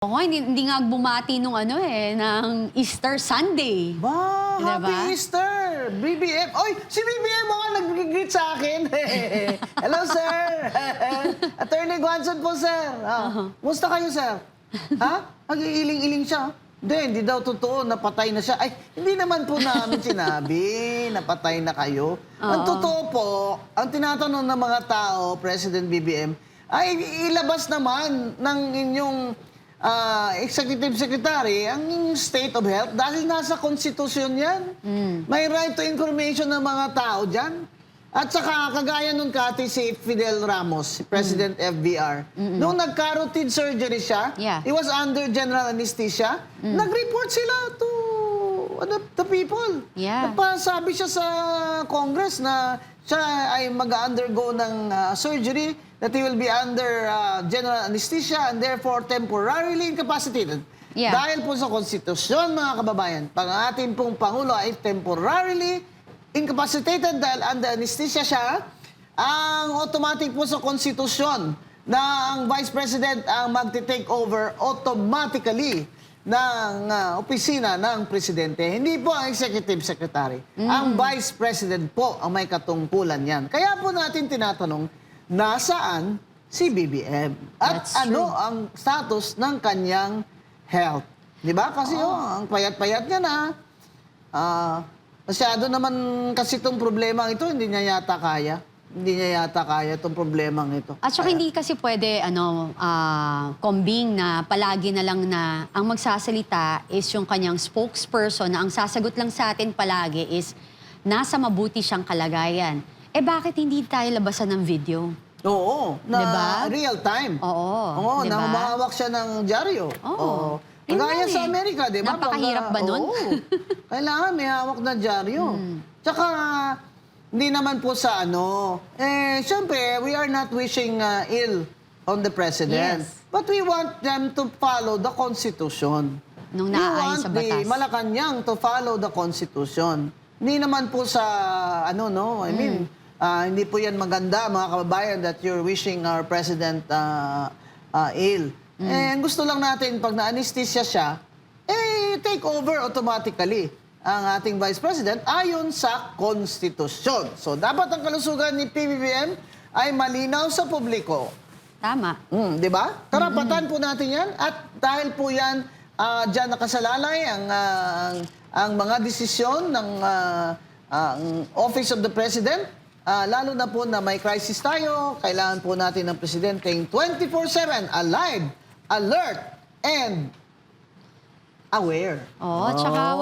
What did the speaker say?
Oo, hindi nga bumati nung ng Easter Sunday. Ba, Diba? Happy Easter! BBM! Oy, si BBM mga nag-greet sa akin. Hello, sir! Attorney Guanzon po, sir. Musta kayo, sir? Ha? Nag-iiling-iling siya. Hindi daw totoo, napatay na siya. Ay, hindi naman po namin sinabi, napatay na kayo. Ang totoo po, ang tinatanong ng mga tao, President BBM, ay ilabas naman ng inyong Executive Secretary ang inyong state of health dahil nasa konstitusyon yan. May right to information ng mga tao dyan. At saka, kagaya nung kati si Fidel Ramos, si President FBR, nung nagka-routine surgery siya, he was under general anesthesia, nag-report sila to the people. Nagpasabi siya sa Congress na siya ay mag-undergo ng surgery, that he will be under general anesthesia and therefore temporarily incapacitated. Dahil po sa konstitusyon, mga kababayan, pag ating pong Pangulo ay temporarily incapacitated dahil under anesthesia siya, ang automatic po sa konstitusyon na ang Vice President ang magti-take over automatically ng opisina ng Presidente. Hindi po ang Executive Secretary. Ang Vice President po ang may katungkulan yan. Kaya po natin tinatanong, nasaan si BBM? At ano ang status ng kanyang health? Di ba? Kasi ang payat-payat niya na. Masyado naman kasi itong problema ito, hindi niya yata kaya. Hindi niya yata kaya itong problemang ito. At saka hindi kasi pwede, kombing na palagi na lang na ang magsasalita is yung kanyang spokesperson na ang sasagot lang sa atin palagi is nasa mabuti siyang kalagayan. Eh bakit hindi tayo labasan ng video? Oo, na diba? real time. Oo, diba? Na humahawak siya ng dyaryo. Oo. Kagaya sa Amerika, di ba? Napakahirap ba nun? Oo. Kailangan may hawak na dyaryo. Tsaka, hindi naman po sa siyempre, we are not wishing ill on the President. But we want them to follow the Constitution. Nung naayon sa batas. We want the Malacanang to follow the Constitution. Hindi naman po sa, hindi po yan maganda, mga kababayan, that you're wishing our President ill. And gusto lang natin, pag na-anesthesia siya, take over automatically ang ating Vice President ayon sa Konstitusyon. So, dapat ang kalusugan ni PBBM ay malinaw sa publiko. Tama. Di ba? Karapatan po natin yan. At dahil po yan, dyan nakasalalay ang mga desisyon ng Office of the President, lalo na po na may crisis tayo, kailangan po natin ng Presidenteng 24/7 alive, alert, and aware. Tsaka